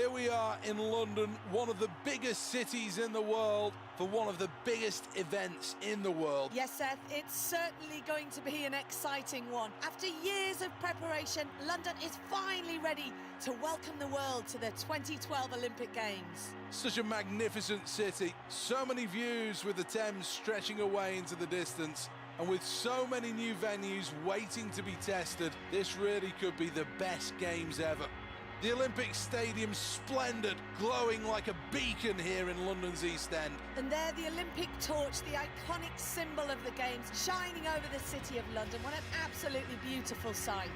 Here we are in London, one of the biggest cities in the world, for one of the biggest events in the world. Yes, Seth, it's certainly going to be an exciting one. After years of preparation, London is finally ready to welcome the world to the 2012 Olympic Games. Such a magnificent city, so many views with the Thames stretching away into the distance, and with so many new venues waiting to be tested, this really could be the best Games ever. The Olympic Stadium splendid, glowing like a beacon here in London's East End. And there the Olympic torch, the iconic symbol of the Games, shining over the city of London. What an absolutely beautiful sight.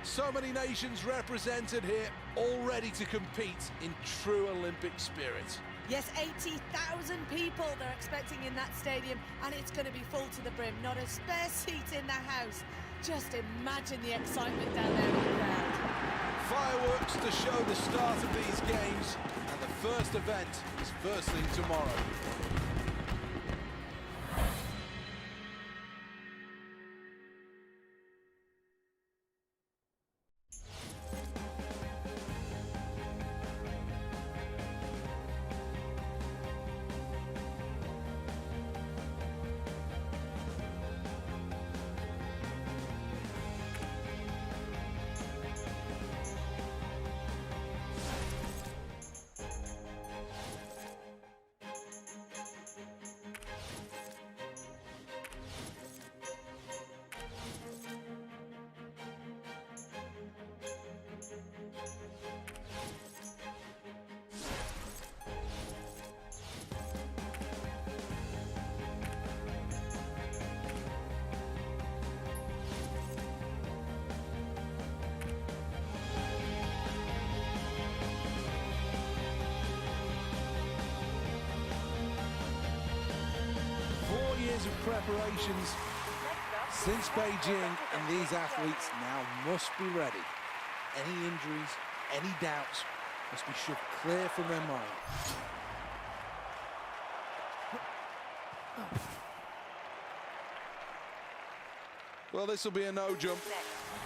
So many nations represented here, all ready to compete in true Olympic spirit. Yes, 80,000 people they're expecting in that stadium, and it's going to be full to the brim. Not a spare seat in the house. Just imagine the excitement down there in the crowd. Fireworks to show the start of these games, and the first event is first thing tomorrow. Years of preparations since Beijing, and these athletes now must be ready. Any injuries, any doubts must be shoved clear from their mind. Well, this will be a no jump.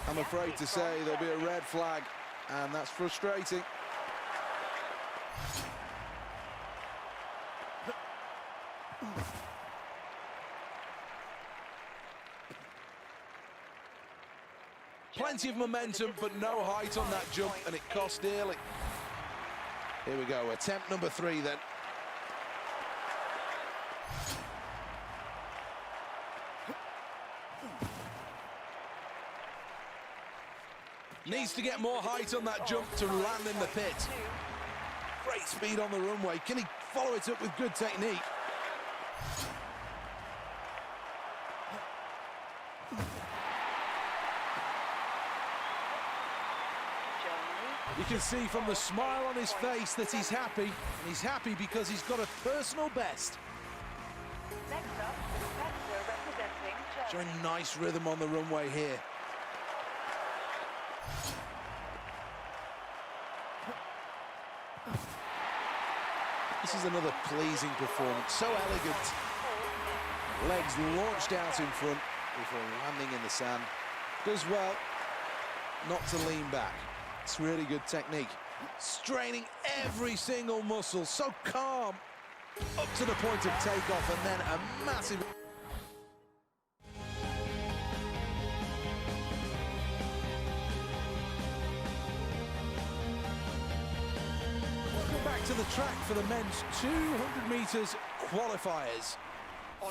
I'm afraid to say there'll be a red flag, and that's frustrating. Plenty of momentum, but no height on that jump, and it cost dearly. Here we go, attempt number 3 then. Needs to get more height on that jump to land in the pit. Great speed on the runway. Can he follow it up with good technique? You can see from the smile on his face that he's happy, and he's happy because he's got a personal best. Next up, the competitor representing Germany. Showing nice rhythm on the runway here. This is another pleasing performance, so elegant. Legs launched out in front before landing in the sand. Does well not to lean back. It's really good technique. Straining every single muscle, so calm. Up to the point of takeoff, and then a massive... Welcome back to the track for the men's 200 metres qualifiers.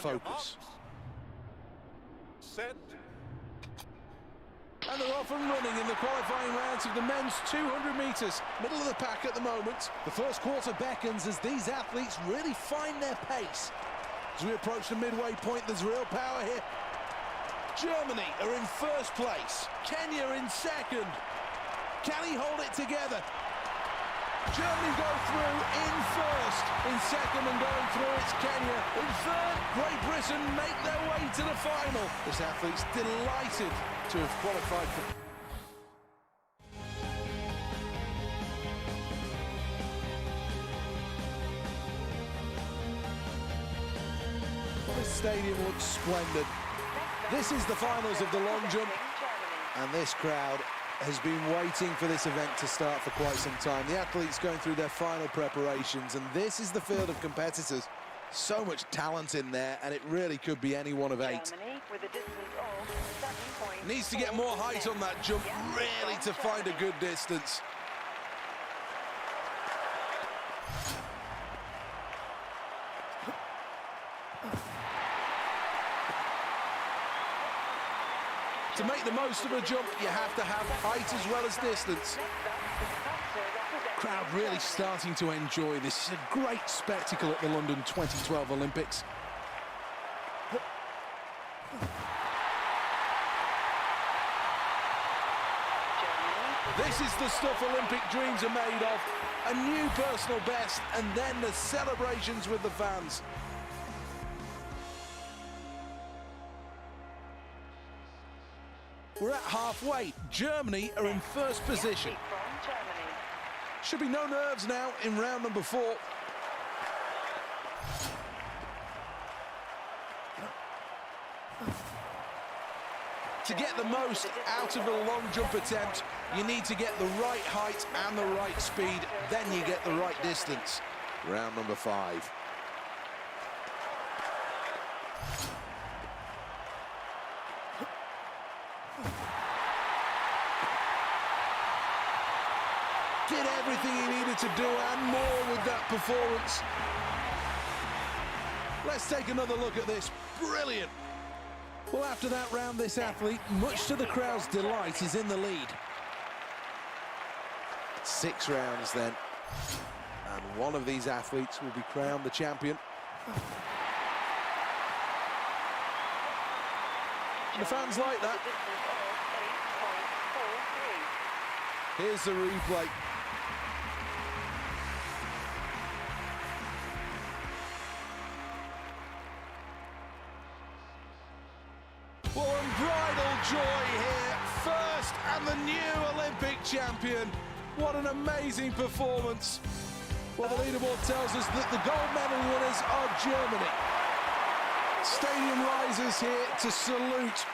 Focus. Set. And they're off and running in the qualifying rounds of the men's 200 metres. Middle of the pack at the moment. The first quarter beckons as these athletes really find their pace. As we approach the midway point, there's real power here. Germany are in first place. Kenya in second. Can he hold it together? Germany go through in first. In second and going through, it's Kenya. In third, Great Britain make their way to the final. This athlete's delighted to have qualified for... This stadium looks splendid. This is the finals of the long jump, and this crowd has been waiting for this event to start for quite some time. The athletes going through their final preparations, and this is the field of competitors. So much talent in there, and it really could be any one of 8. Germany with a distance of 7.4. Needs to get more height on that jump, really, to find a good distance. To make the most of a jump, you have to have height as well as distance. Crowd really starting to enjoy this. It's a great spectacle at the London 2012 Olympics. This is the stuff Olympic dreams are made of. A new personal best, and then the celebrations with the fans. We're at halfway. Germany are in first position. From Germany. Should be no nerves now in round number 4. To get the most out of a long jump attempt, you need to get the right height and the right speed, then you get the right distance. Round number 5. Did everything he needed to do and more with that performance. Let's take another look at this. Brilliant. Well, after that round, this athlete, much to the crowd's delight, is in the lead. 6 rounds then, and one of these athletes will be crowned the champion. The fans like that. Here's the replay. Well, unbridled joy here. First and the new Olympic champion. What an amazing performance. Well, the leaderboard tells us that the gold medal winners are Germany. Stadium rises here to salute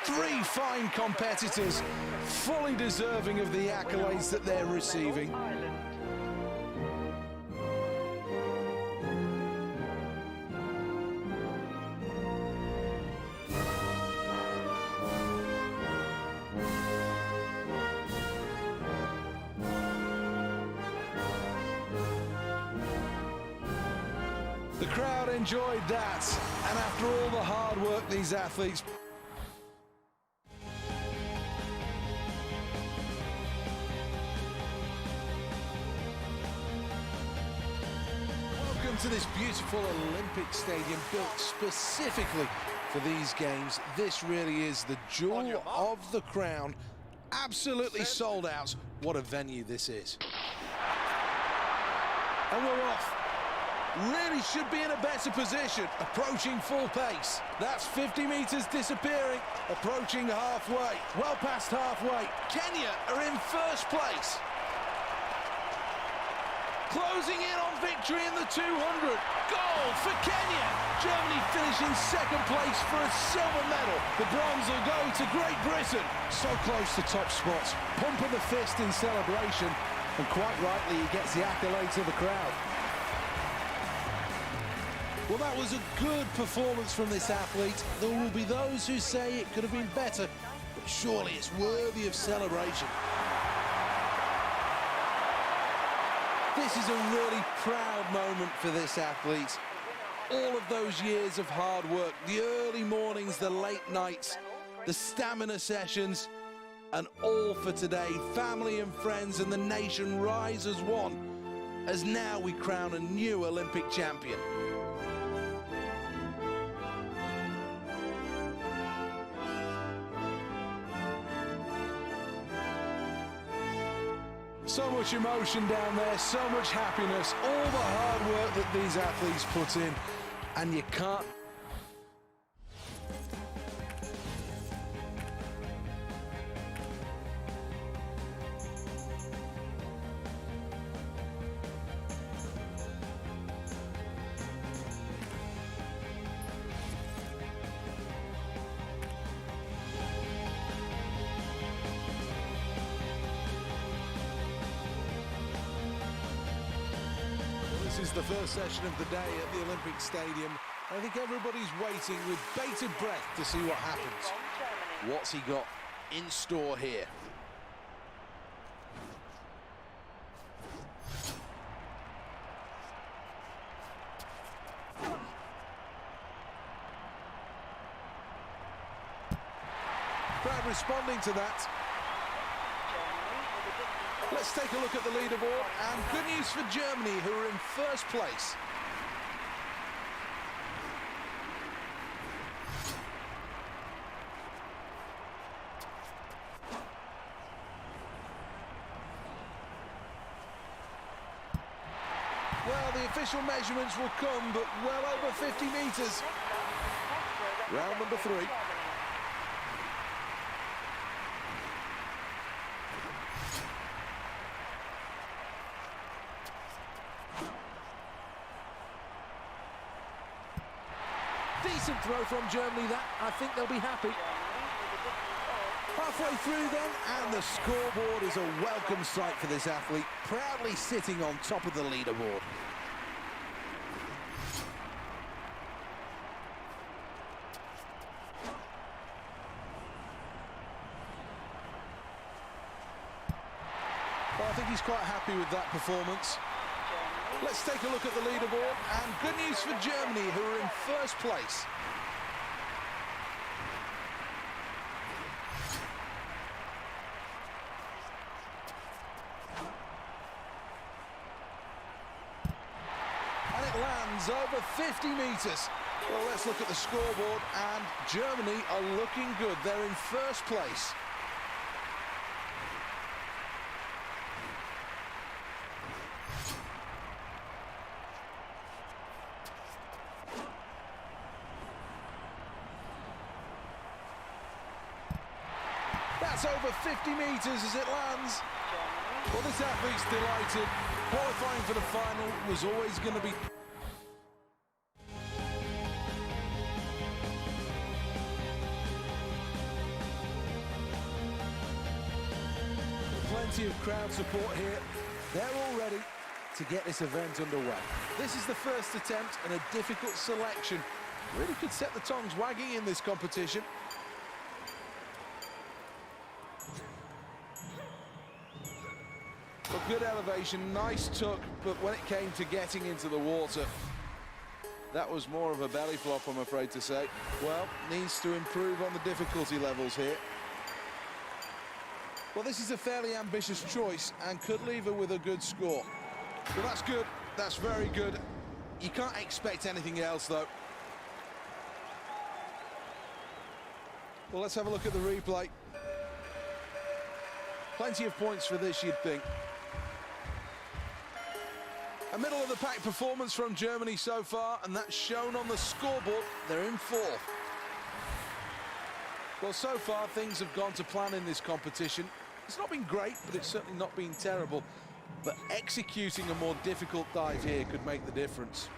3 fine competitors, fully deserving of the accolades that they're receiving. The crowd enjoyed that, and after all the hard work these athletes to this beautiful Olympic stadium built specifically for these games. This really is the jewel of the crown. Absolutely sold out. What a venue this is. And we're off. Really should be in a better position, approaching full pace. That's 50 meters disappearing, approaching halfway, well past halfway. Kenya are in first place. Closing in on victory in the 200. Gold for Kenya. Germany finishing second place for a silver medal. The bronze will go to Great Britain. So close to top spots. Pumping the fist in celebration. And quite rightly, he gets the accolades of the crowd. Well, that was a good performance from this athlete. There will be those who say it could have been better, but surely it's worthy of celebration. This is a really proud moment for this athlete. All of those years of hard work, the early mornings, the late nights, the stamina sessions, and all for today. Family and friends and the nation rise as one, as now we crown a new Olympic champion. So much emotion down there, so much happiness, all the hard work that these athletes put in, and you can't is the first session of the day at the Olympic Stadium. I think everybody's waiting with bated breath to see what happens. From Germany. What's he got in store here? Crowd responding to that. Germany with a distance of Let's take a look at the leaderboard, and good news for Germany, who are in first place. Well, the official measurements will come, but well over 50 metres. Round number 3. Decent throw from Germany, that. I think they'll be happy. Halfway through then, and the scoreboard is a welcome sight for this athlete, proudly sitting on top of the leaderboard. Well, I think he's quite happy with that performance. Let's take a look at the leaderboard, and good news for Germany, who are in first place. And it lands over 50 metres. Well, let's look at the scoreboard, and Germany are looking good. They're in first place. That's over 50 metres as it lands. Well, this athlete's delighted. Qualifying for the final was always going to be... Plenty of crowd support here. They're all ready to get this event underway. This is the first attempt and a difficult selection. Really could set the tongues wagging in this competition. A good elevation, nice tuck, but when it came to getting into the water, that was more of a belly flop, I'm afraid to say. Well, needs to improve on the difficulty levels here. Well, this is a fairly ambitious choice and could leave her with a good score. Well, that's good. That's very good. You can't expect anything else, though. Well, let's have a look at the replay. Plenty of points for this, you'd think. A middle-of-the-pack performance from Germany so far, and that's shown on the scoreboard. They're in fourth. Well, so far, things have gone to plan in this competition. It's not been great, but it's certainly not been terrible. But executing a more difficult dive here could make the difference.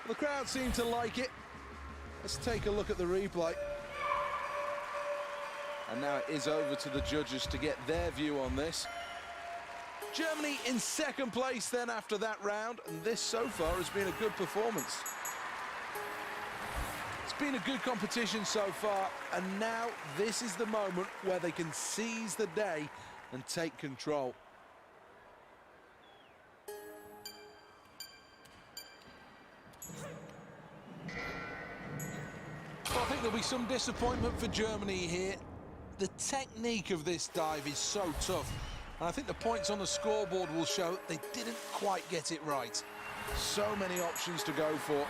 The crowd seem to like it. Let's take a look at the replay. And now it is over to the judges to get their view on this. Germany in second place then after that round, and this so far has been a good performance. It's been a good competition so far, and now this is the moment where they can seize the day and take control. Well, I think there'll be some disappointment for Germany here. The technique of this dive is so tough, and I think the points on the scoreboard will show they didn't quite get it right. So many options to go for.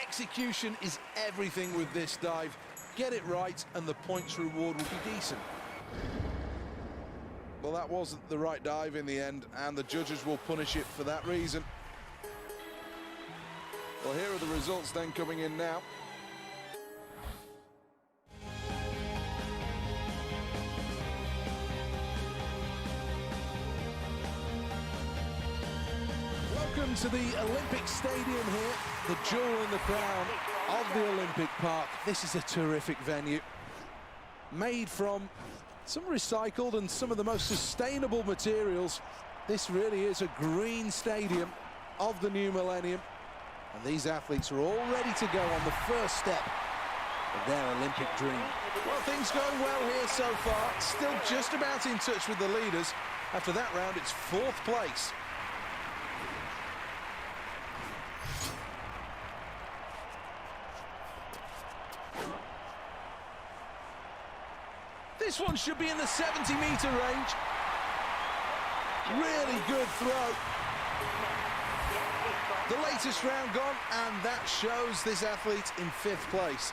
Execution is everything with this dive. Get it right and the points reward will be decent. Well, that wasn't the right dive in the end, and the judges will punish it for that reason. Well, here are the results then coming in now. Welcome to the Olympic Stadium here, the jewel in the crown of the Olympic Park. This is a terrific venue, made from Some recycled and some of the most sustainable materials. This really is a green stadium of the new millennium. And these athletes are all ready to go on the first step of their Olympic dream. Well, things going well here so far. Still just about in touch with the leaders. After that round, it's fourth place. This one should be in the 70-meter range. Really good throw. The latest round gone, and that shows this athlete in fifth place.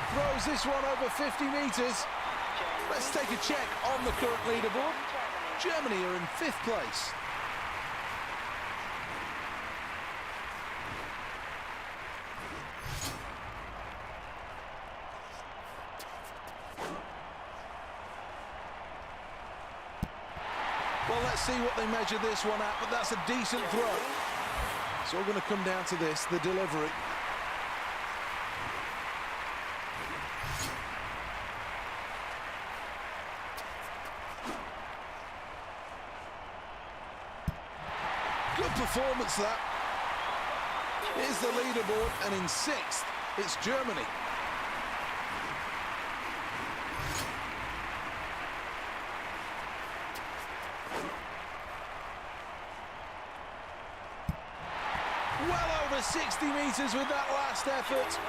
Throws this one over 50 meters. Let's take a check on the current leaderboard. Germany are in fifth place. Well, let's see what they measure this one at, but that's a decent throw. It's all going to come down to this, the delivery. Good performance, that. Here's the leaderboard, and in sixth, it's Germany. Well over 60 meters with that last effort.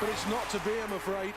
But it's not to be, I'm afraid.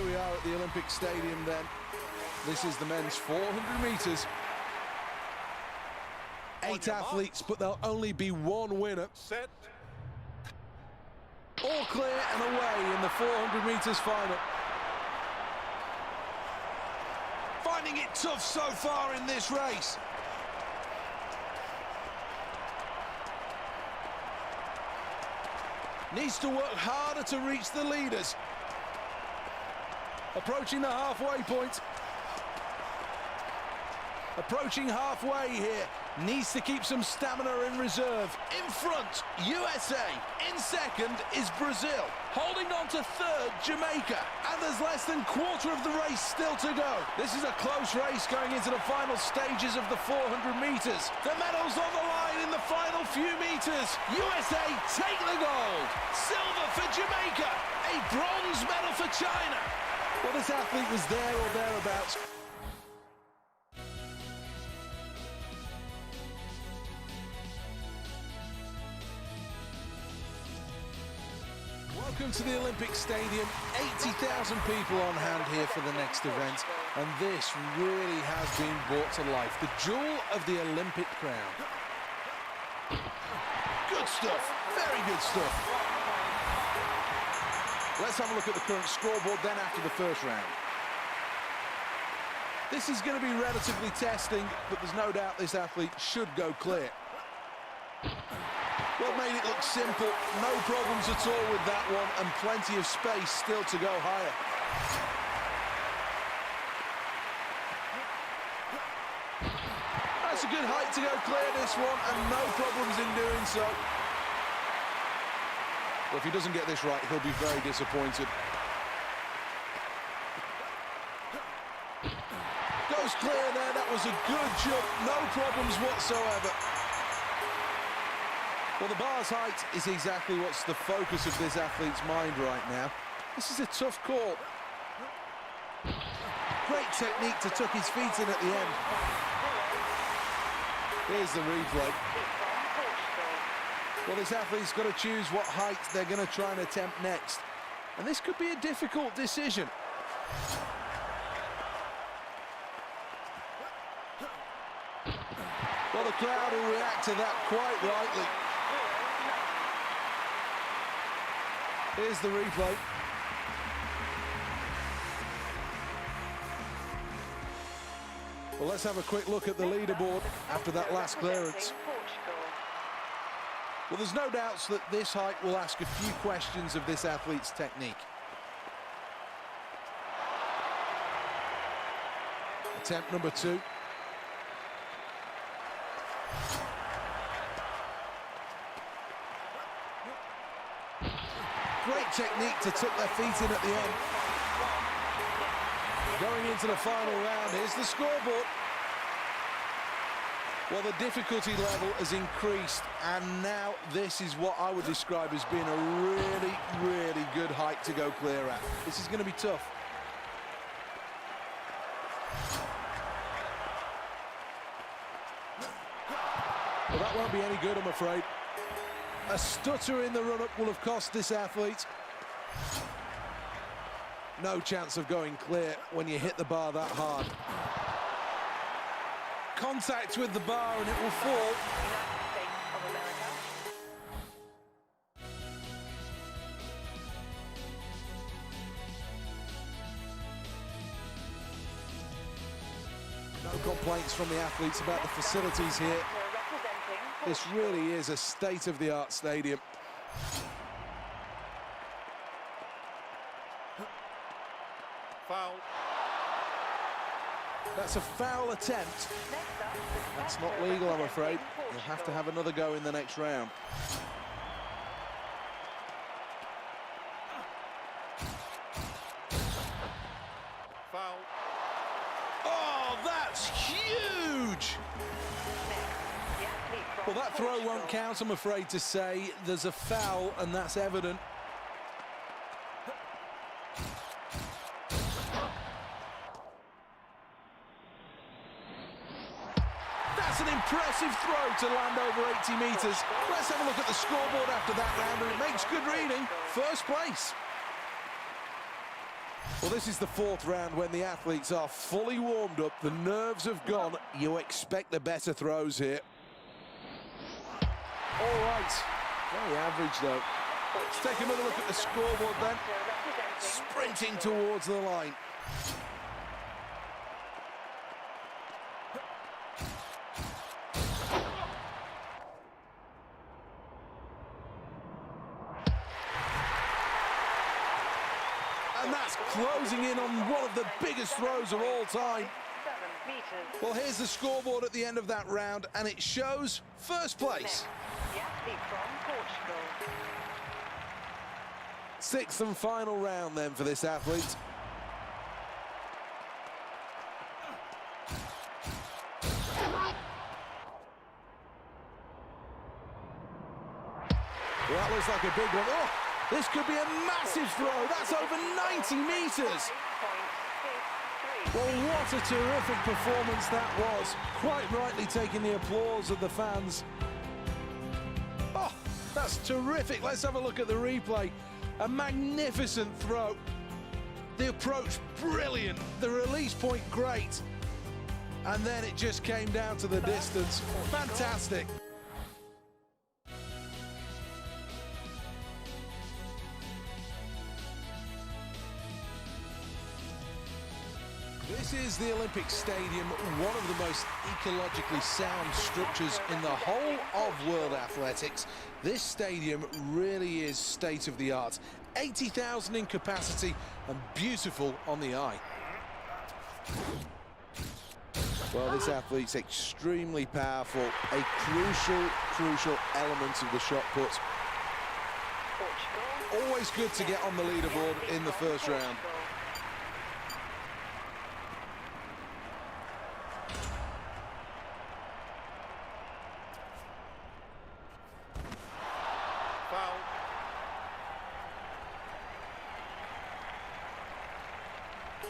At the Olympic Stadium then. This is the men's 400 meters. 8 athletes, but there'll only be one winner. Set. All clear and away in the 400 meters final. Finding it tough so far in this race. Needs to work harder to reach the leaders. Approaching the halfway point. Approaching halfway here. Needs to keep some stamina in reserve. In front, USA. In second is Brazil. Holding on to third, Jamaica. And there's less than quarter of the race still to go. This is a close race going into the final stages of the 400 metres. The medals on the line in the final few metres. USA take the gold. Silver for Jamaica. A bronze medal for China. Well, this athlete was there or thereabouts. Welcome to the Olympic Stadium. 80,000 people on hand here for the next event, and this really has been brought to life. The jewel of the Olympic crown. Good stuff, very good stuff. Let's have a look at the current scoreboard then after the first round. This is going to be relatively testing, but there's no doubt this athlete should go clear. Well, made it look simple, no problems at all with that one, and plenty of space still to go higher. That's a good height to go clear this one, and no problems in doing so. Well, if he doesn't get this right, he'll be very disappointed. Goes clear there, that was a good jump, no problems whatsoever. Well, the bar's height is exactly what's the focus of this athlete's mind right now. This is a tough call. Great technique to tuck his feet in at the end. Here's the replay. Well, this athlete's got to choose what height they're going to try and attempt next. And this could be a difficult decision. Well, the crowd will react to that quite rightly. Here's the replay. Well, let's have a quick look at the leaderboard after that last clearance. Well, there's no doubts that this height will ask a few questions of this athlete's technique. Attempt number 2. Great technique to tuck their feet in at the end. Going into the final round, here's the scoreboard. Well, the difficulty level has increased, and now this is what I would describe as being a really, really good height to go clear at. This is going to be tough. Well, that won't be any good, I'm afraid. A stutter in the run-up will have cost this athlete. No chance of going clear when you hit the bar that hard. Contact with the bar and it will fall. No complaints from the athletes about the facilities here. This really is a state-of-the-art stadium. Foul. That's a foul attempt. That's not legal, I'm afraid. You'll have to have another go in the next round. Foul. Oh, that's huge! Well, that throw won't count, I'm afraid to say. There's a foul, and that's evident. That's an impressive throw to land over 80 metres. Let's have a look at the scoreboard after that round, and it makes good reading. First place. Well, this is the 4th round when the athletes are fully warmed up. The nerves have gone. You expect the better throws here. All right, very average though. Let's take another look at the scoreboard then. Sprinting towards the line. And that's closing in on one of the biggest throws of all time. meters. Well, here's the scoreboard at the end of that round, and it shows first place. Next, the athlete from Portugal. Sixth and final round then for this athlete. Well, that looks like a big one. Oh, this could be a massive throw. That's over 90 metres. 5.63. Well, what a terrific performance that was. Quite rightly taking the applause of the fans. Oh, that's terrific. Let's have a look at the replay. A magnificent throw. The approach, brilliant. The release point, great. And then it just came down to the distance. Fantastic. This is the Olympic Stadium, one of the most ecologically sound structures in the whole of world athletics. This stadium really is state-of-the-art. 80,000 in capacity and beautiful on the eye. Well, this athlete's extremely powerful, a crucial element of the shot put. Portugal. Always good to get on the leaderboard in the first round. Foul.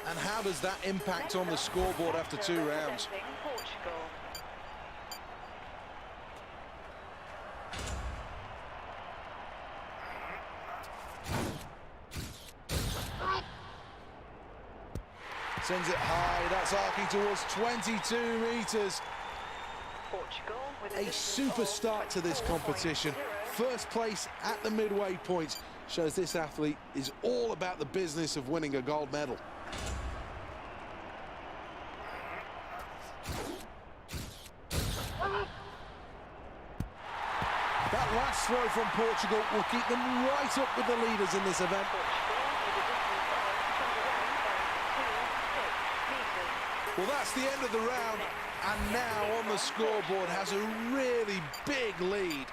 And how does that impact on the scoreboard after 2 rounds? Representing Portugal. Sends it high, that's arcing towards 22 metres. Portugal with A super start to this competition. First place at the midway point shows this athlete is all about the business of winning a gold medal. That last throw from Portugal will keep them right up with the leaders in this event. Well, that's the end of the round, and now on the scoreboard has a really big lead.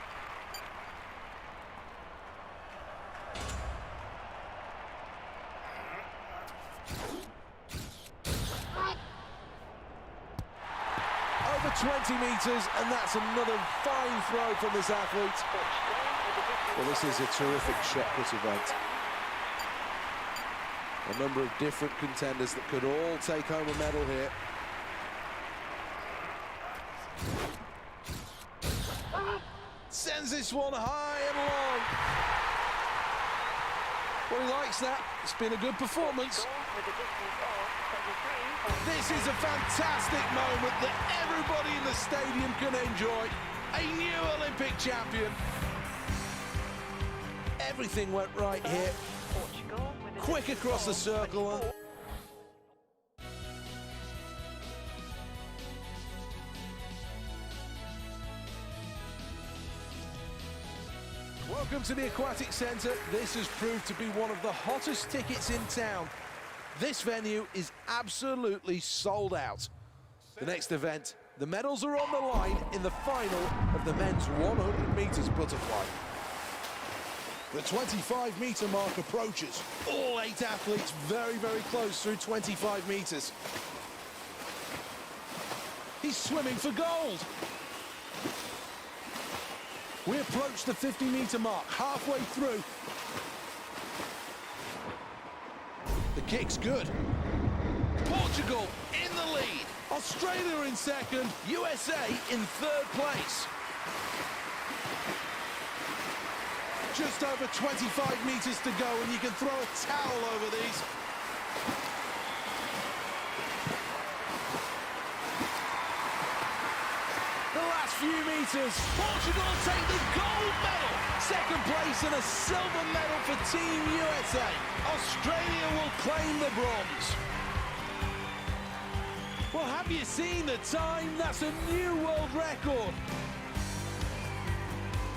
Over 20 metres, and that's another fine throw from this athlete. Well, this is a terrific shot put event. A number of different contenders that could all take home a medal here. Sends this one high and long. Well, he likes that. It's been a good performance. This is a fantastic moment that everybody in the stadium can enjoy. A new Olympic champion. Everything went right here. Quick across the circle. Welcome to the Aquatic Centre. This has proved to be one of the hottest tickets in town. This venue is absolutely sold out. The next event, the medals are on the line in the final of the men's 100 metres butterfly. The 25-metre mark approaches. All 8 athletes very close through 25 metres. He's swimming for gold. We approach the 50-metre mark, halfway through. The kick's good. Portugal in the lead. Australia in second, USA in third place. Just over 25 metres to go, and you can throw a towel over these. The last few metres, Portugal take the gold medal. Second place and a silver medal for Team USA. Australia will claim the bronze. Well, have you seen the time? That's a new world record.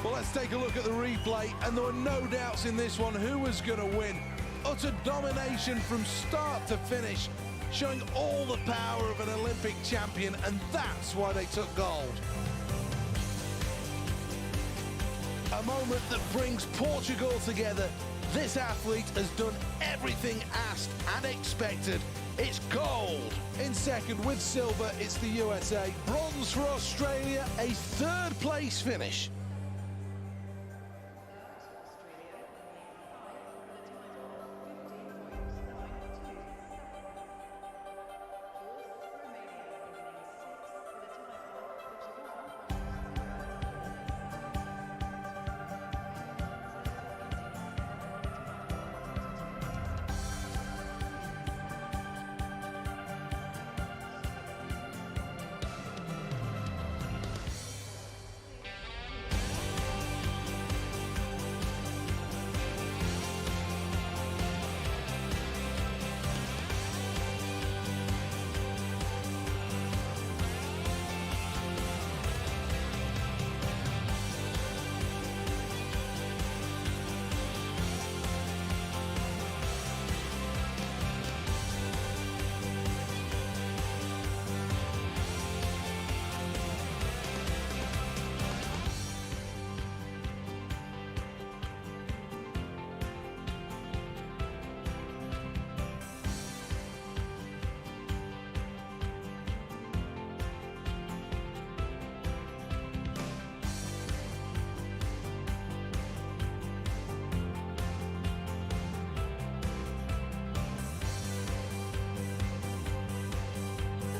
Well, let's take a look at the replay, and there were no doubts in this one who was going to win. Utter domination from start to finish. showing all the power of an Olympic champion, and that's why they took gold. A moment that brings Portugal together. This athlete has done everything asked and expected. It's gold. In second with silver, it's the USA. Bronze for Australia, a third place finish.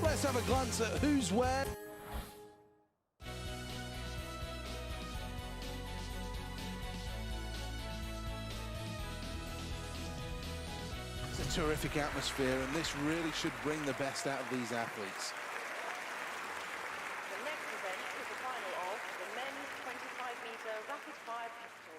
Let's have a glance at who's where. It's a terrific atmosphere, and this really should bring the best out of these athletes. The next event is the final of the men's 25-meter rapid-fire pistol.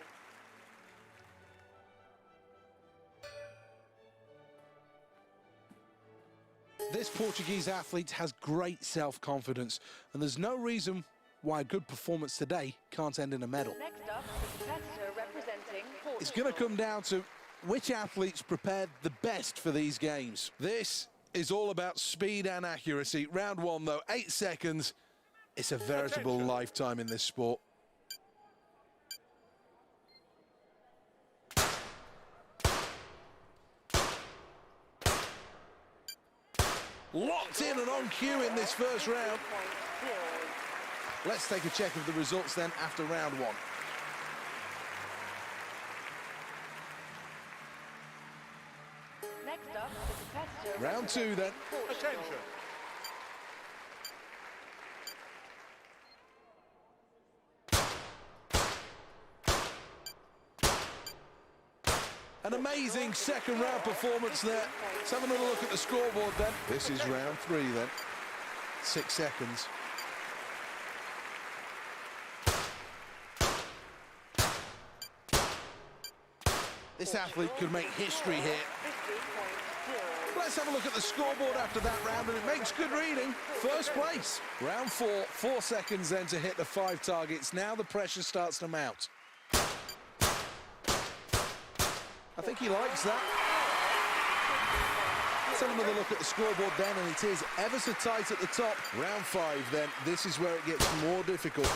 This Portuguese athlete has great self-confidence, and there's no reason why a good performance today can't end in a medal. Next up, the competitor representing Portugal. It's going to come down to which athletes prepared the best for these games. This is all about speed and accuracy. Round one, though, 8 seconds. It's a veritable lifetime in this sport. Locked in and on cue in this first round. Let's take a check of the results then after round one. Next up, the competitor Round two then. Attention. An amazing second round performance there. Let's have another look at the scoreboard then. This is round three then. 6 seconds. This athlete could make history here. 15.0. Let's have a look at the scoreboard after that round, and it makes good reading. First place. Round four, 4 seconds then to hit the 5 targets. Now the pressure starts to mount. I think he likes that. Let's have another look at the scoreboard then, and it is ever so tight at the top. Round 5 then, this is where it gets more difficult.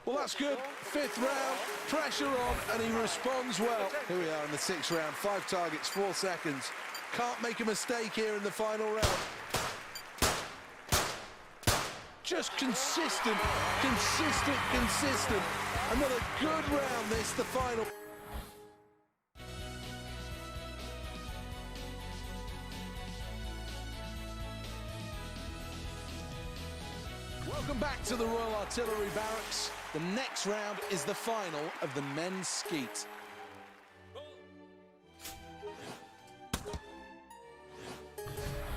Well, that's good. 5th round, pressure on, and he responds well. Here we are in the 6th round, 5 targets, 4 seconds. Can't make a mistake here in the final round. Just consistent. Another good round this, the final. Welcome back to the Royal Artillery Barracks. The next round is the final of the men's skeet.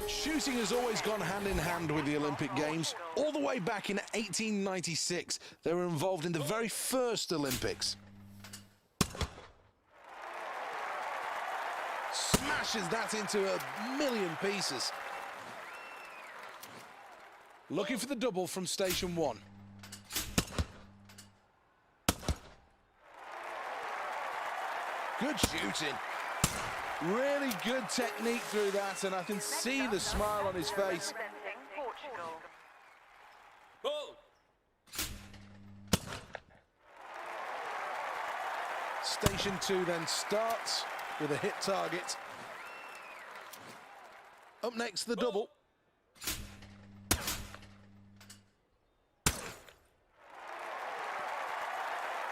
Shooting has always gone hand in hand with the Olympic Games. All the way back in 1896, they were involved in the very first Olympics. Smashes that into a million pieces. Looking for the double from station 1. Good shooting. Really good technique through that, and I can see the smile on his face. Representing Portugal. Goal! Station 2 then starts with a hit target. Up next, the double.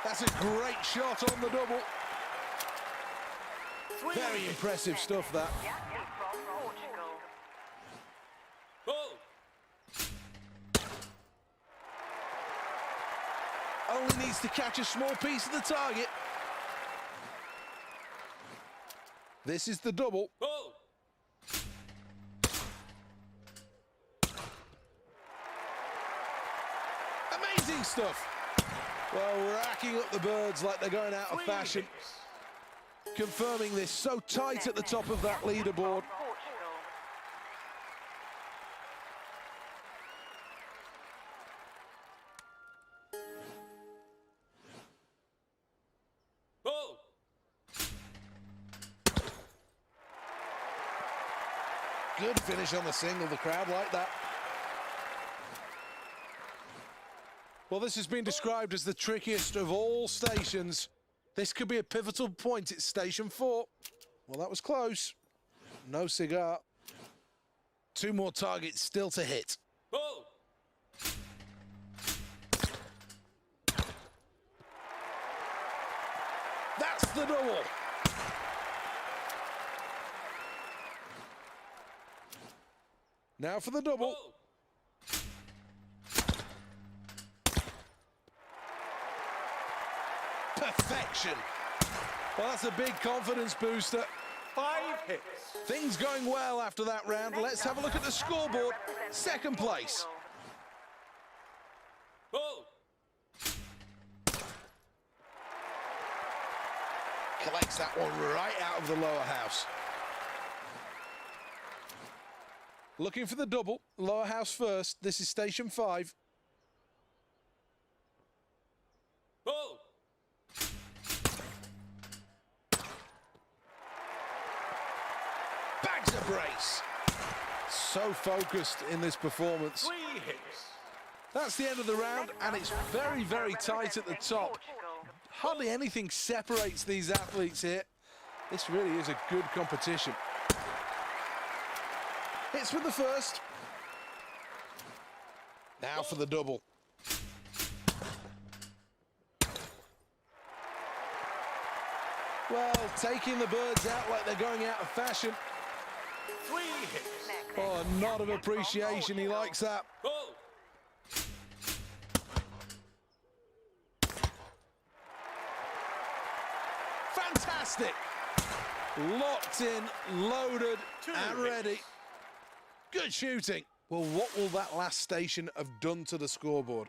That's a great shot on the double. Very impressive stuff, that. The athlete from Portugal. Goal! Only needs to catch a small piece of the target. This is the double. Goal! Amazing stuff. Well, racking up the birds like they're going out of fashion. Confirming this so tight at the top of that leaderboard. Portugal. Goal! Good finish on the single, the crowd like that. Well, this has been described as the trickiest of all stations. This could be a pivotal point at station 4. Well, that was close. No cigar. 2 more targets still to hit. Goal! That's the double. Now for the double. Goal! Perfection. Well, that's a big confidence booster. 5 hits. Things going well after that round. Let's have a look at the scoreboard. Second place. Goal! Collects that one right out of the lower house. Looking for the double. Lower house first. This is station 5. Goal! Bags a brace. So focused in this performance. 3 hits. That's the end of the round, and it's very, very tight at the top. Hardly anything separates these athletes here. This really is a good competition. Hits with the first. Now for the double. Well, taking the birds out like they're going out of fashion. 3 hits. Oh, a nod of appreciation. He likes that. Goal! Fantastic. Locked in, loaded, 2 and hits. ready. Good shooting. Well, what will that last station have done to the scoreboard?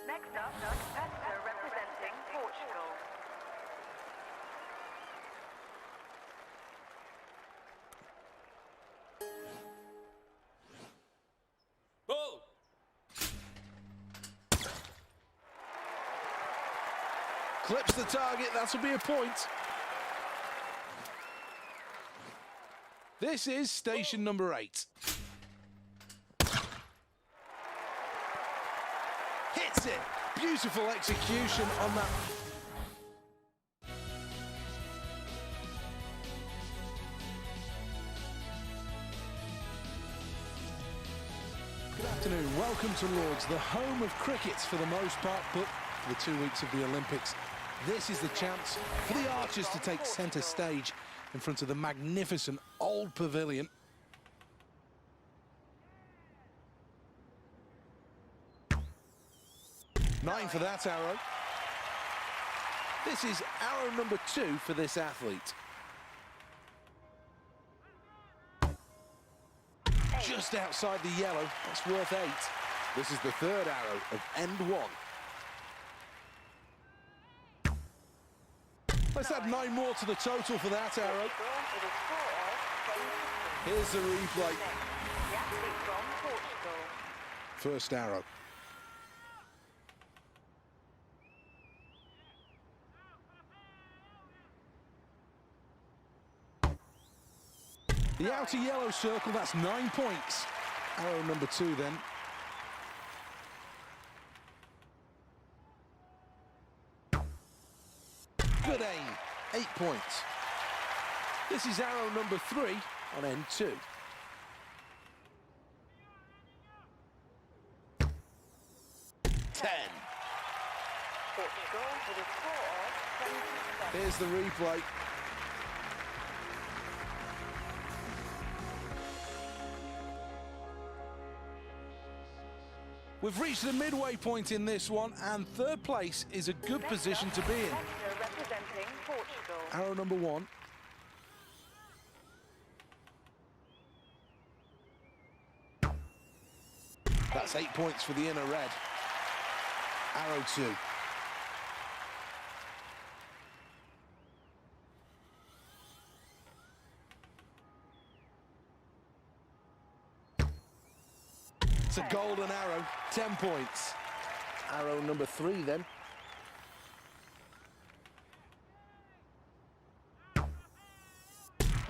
Next up, a competitor representing Portugal. Goal! Clips the target, that'll be a point. This is station number 8. Hits it. Beautiful execution on that. Good afternoon, welcome to Lords, the home of crickets for the most part, but for the 2 weeks of the Olympics, this is the chance for the archers to take centre stage in front of the magnificent old pavilion. Nine for that arrow. This is arrow number 2 for this athlete. Just outside the yellow, that's worth 8. This is the 3rd arrow of end 1. Let's add 9 more to the total for that arrow. With a score of 10. Here's the replay. The athlete from Portugal. First arrow. The outer yellow circle, that's 9 points. Arrow number 2 then. Good aim, 8 points. This is arrow number 3 on end 2. Portugal with a score of 27. Here's the replay. We've reached the midway point in this one, and third place is a good position to be in. Leicester representing Portugal. Arrow number 1. That's 8 points for the inner red. Arrow 2. It's a golden arrow, 10 points. Arrow number 3 then.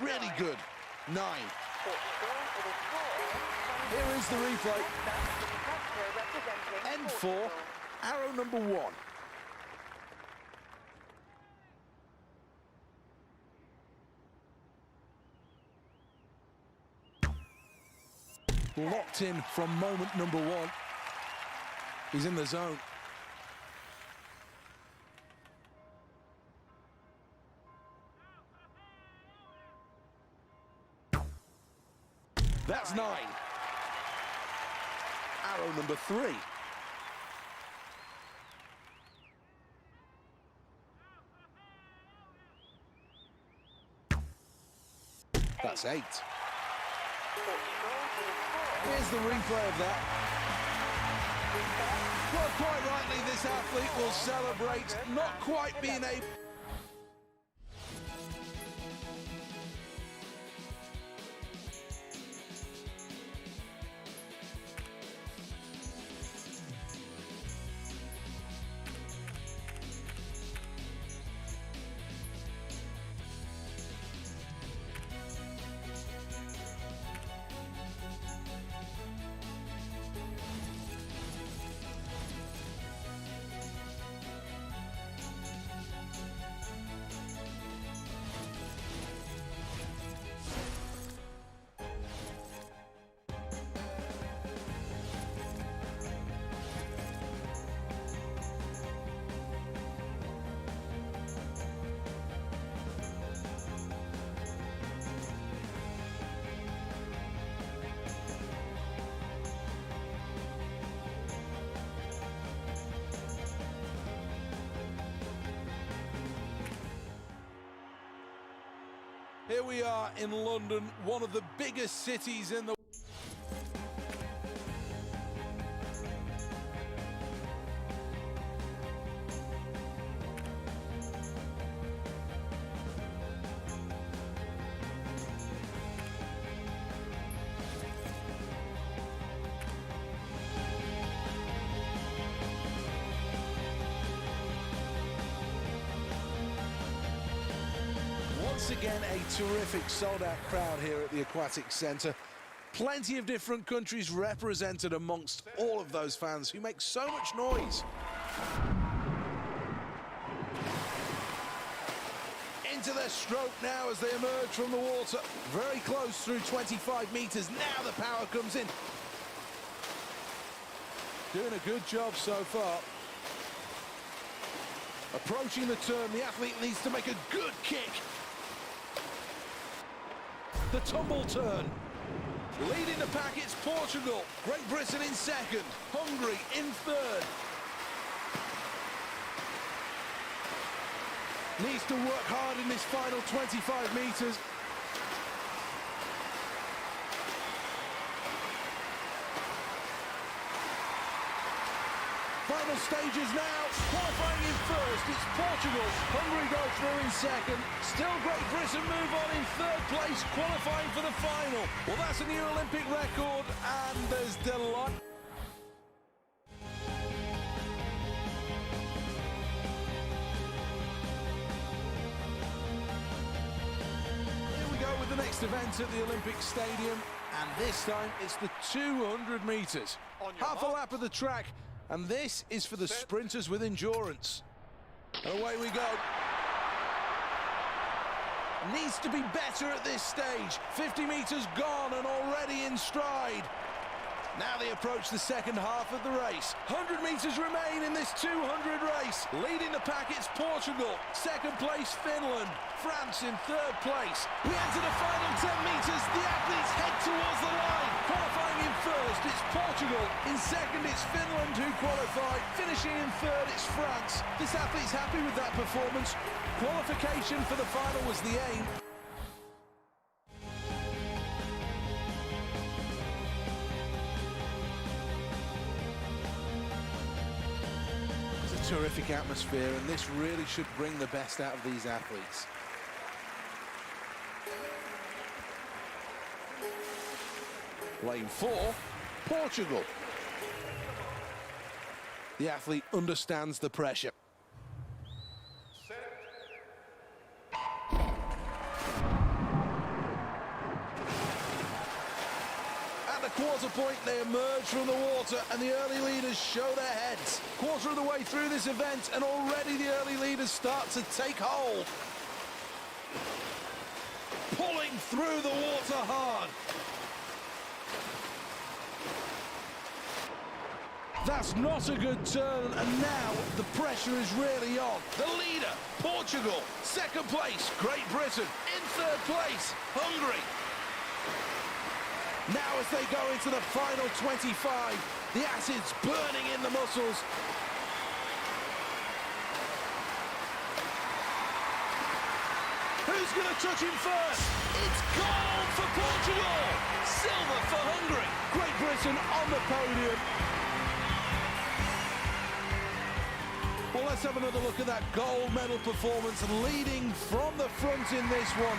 Really good, 9. Portugal with a score of 20. Here is the replay. Leicester representing End 4, Portugal. arrow number 1. Locked in from moment number 1. He's in the zone. That's 9. Arrow number 3. That's 8. Here's the replay of that. Well, quite rightly, this athlete will celebrate not quite being able... Here we are in London, one of the biggest cities in the world. Once again, a terrific sold-out crowd here at the Aquatic Centre. Plenty of different countries represented amongst all of those fans who make so much noise. Into their stroke now as they emerge from the water. Very close through 25 metres. Now the power comes in. Doing a good job so far. Approaching the turn, the athlete needs to make a good kick. The tumble turn. Leading the pack, it's Portugal. Great Britain in second. Hungary in third. Needs to work hard in this final 25 metres. Final stages now, qualifying in first, it's Portugal. Hungary go through in second. Still Great Britain move on in third place, qualifying for the final. Well, that's a new Olympic record, and there's delight. Here we go with the the next event at the Olympic Stadium, and this time it's the 200 metres. Half a lap of the track, and this is for the sprinters with endurance. And away we go. Needs to be better at this stage. 50 metres gone and already in stride. Now they approach the second half of the race. 100 metres remain in this 200 race. Leading the pack, it's Portugal. Second place, Finland. France in third place. We enter the final 10 metres. The athletes head towards the line. Qualifying in first, it's Portugal. In second, it's Finland who qualified. Finishing in third, it's France. This athlete's happy with that performance. Qualification for the final was the aim. Terrific atmosphere, and this really should bring the best out of these athletes. Lane 4, Portugal. The athlete understands the pressure. Quarter point, they emerge from the water and the early leaders show their heads. Quarter of the way through this event and already the early leaders start to take hold. Pulling through the water hard. That's not a good turn, and now the pressure is really on. The leader, Portugal. Second place, Great Britain. In third place, Hungary. Now as they go into the final 25, the acid's burning in the muscles. Who's going to touch him first? It's gold for Portugal! Silver for Hungary! Great Britain on the podium. Well, let's have another look at that gold medal performance, leading from the front in this one.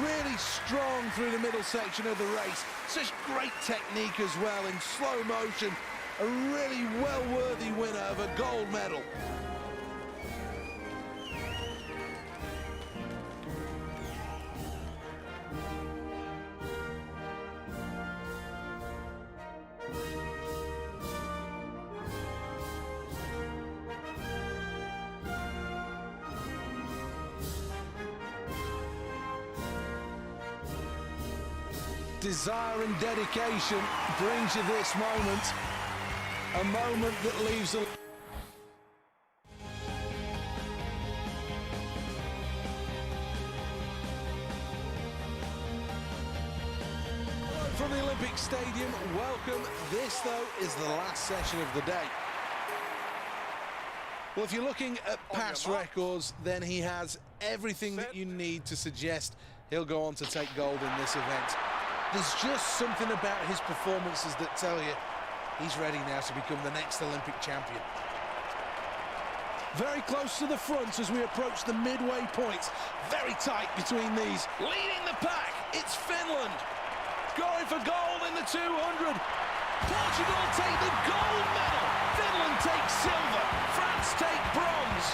Really strong through the middle section of the race. Such great technique as well in slow motion. A really well-worthy winner of a gold medal. Desire and dedication brings you this moment, a moment that leaves a... Hello from the Olympic Stadium, welcome. This, though, is the last session of the day. Well, if you're looking at past records, then he has everything that you need to suggest he'll go on to take gold in this event. There's just something about his performances that tell you he's ready now to become the next Olympic champion. Very close to the front as we approach the midway point. Very tight between these. Leading the pack, it's Finland. Going for gold in the 200. Portugal take the gold medal. Finland takes silver. France take bronze.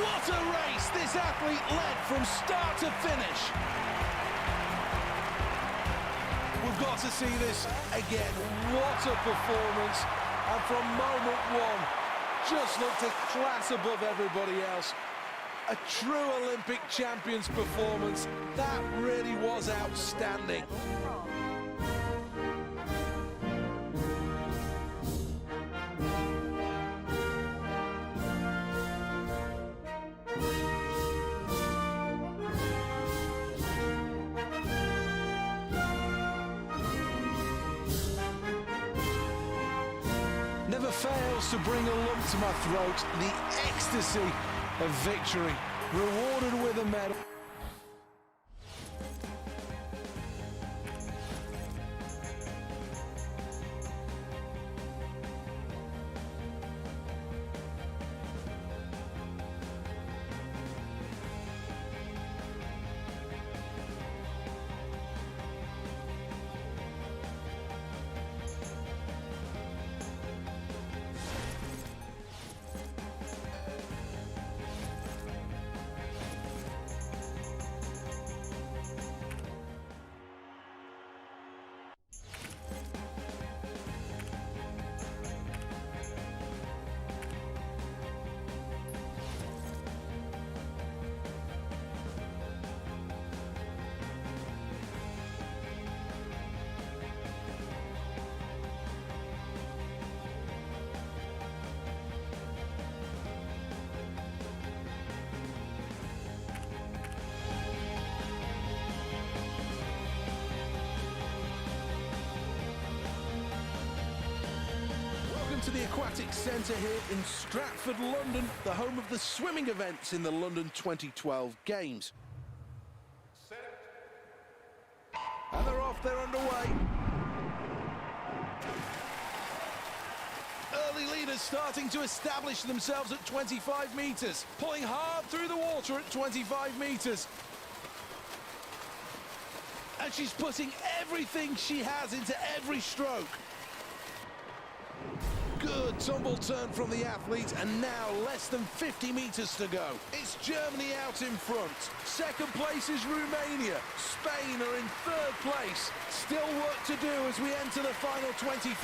What a race this athlete led from start to finish. We've got to see this again. What a performance. And from moment one, just looked a class above everybody else. A true Olympic champion's performance. That really was outstanding. Never fails to bring a lump to my throat, the ecstasy of victory, rewarded with a medal. to the Aquatic Centre here in Stratford, London, the home of the swimming events in the London 2012 Games. And they're off, they're underway. Early leaders starting to establish themselves at 25 metres, pulling hard through the water at 25 metres. And she's putting everything she has into every stroke. Good tumble turn from the athlete, and now less than 50 metres to go. It's Germany out in front. Second place is Romania. Spain are in third place. Still work to do as we enter the final 25.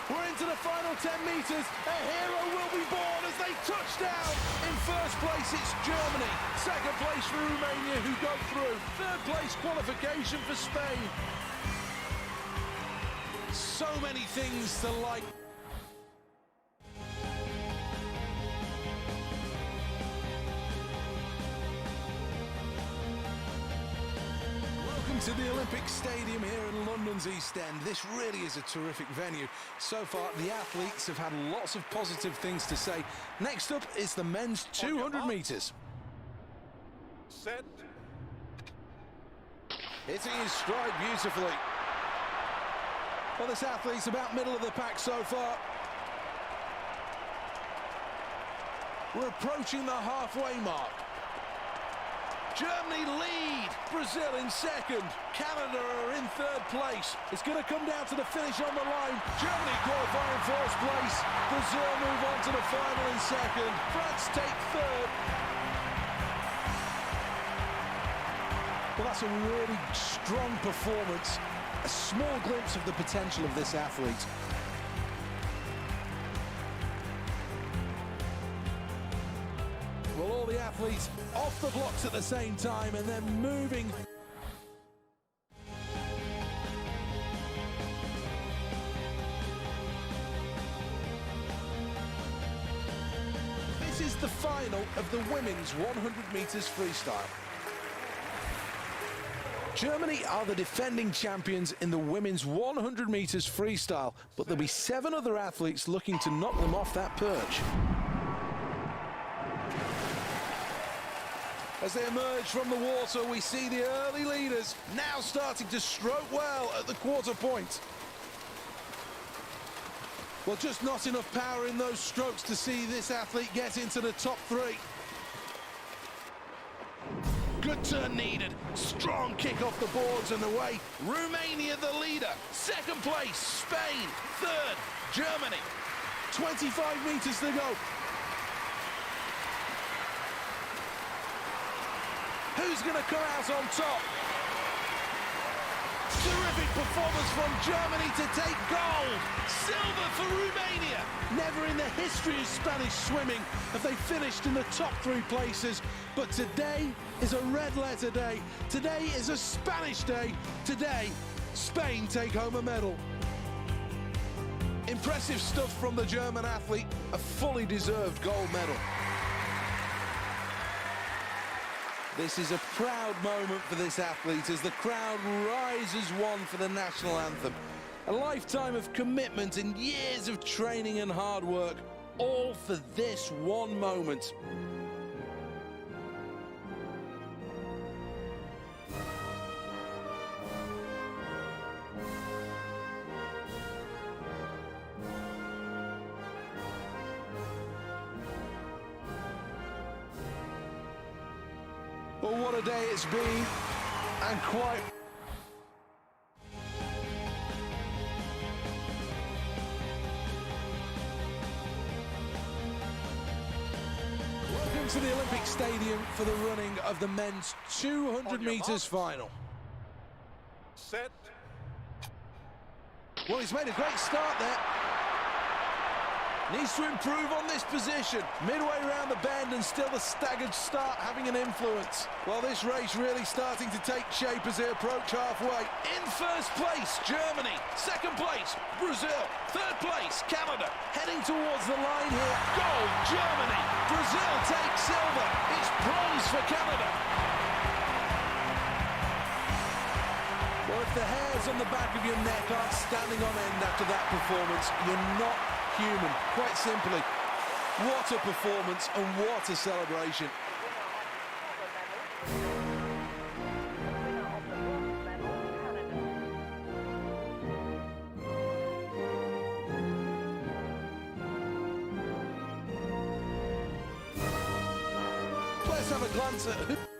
We're into the final 10 metres. A hero will be born as they touch down. In first place, it's Germany. Second place for Romania, who go through. Third place qualification for Spain. So many things to like. Welcome to the Olympic Stadium here in London's East End. This really is a terrific venue. So far, the athletes have had lots of positive things to say. Next up is the men's 200 metres. Set. Hitting his stride beautifully. Well, this athlete's about middle of the pack so far. We're approaching the halfway mark. Germany lead, Brazil in second, Canada are in third place. It's going to come down to the finish on the line. Germany qualify in first place, Brazil move on to the final in second, France take third. Well, that's a really strong performance, a small glimpse of the potential of this athlete. Well, all the athletes off the blocks at the same time and then moving. This is the final of the women's 100 metres freestyle. Germany are the defending champions in the women's 100 metres freestyle, but there'll be 7 other athletes looking to knock them off that perch. As they emerge from the water, we see the early leaders now starting to stroke well at the quarter point. Well, just not enough power in those strokes to see this athlete get into the top 3. Good turn needed. Strong kick off the boards and away. Romania the leader. Second place, Spain. Third, Germany. 25 metres to go. Who's going to come out on top? Terrific performance from Germany to take gold. Silver for Romania. Never in the history of Spanish swimming have they finished in the top 3 places. But today is a red letter day. Today is a Spanish day. Today, Spain take home a medal. Impressive stuff from the German athlete. A fully deserved gold medal. This is a proud moment for this athlete as the crowd rise as one for the national anthem. A lifetime of commitment and years of training and hard work, all for this one moment. Well, what a day it's been, and quite... Welcome to the Olympic Stadium for the running of the men's 200 metres final. Set. Well, he's made a great start there. Needs to improve on this position. Midway around the bend and still the staggered start having an influence. Well, this race really starting to take shape as they approach halfway. In first place, Germany. Second place, Brazil. Third place, Canada. Heading towards the line here. Gold, Germany. Brazil takes silver. It's bronze for Canada. Well, if If the hairs on the back of your neck aren't standing on end after that performance, you're not human. Quite simply, what a performance and what a celebration. Let's have a glance at who...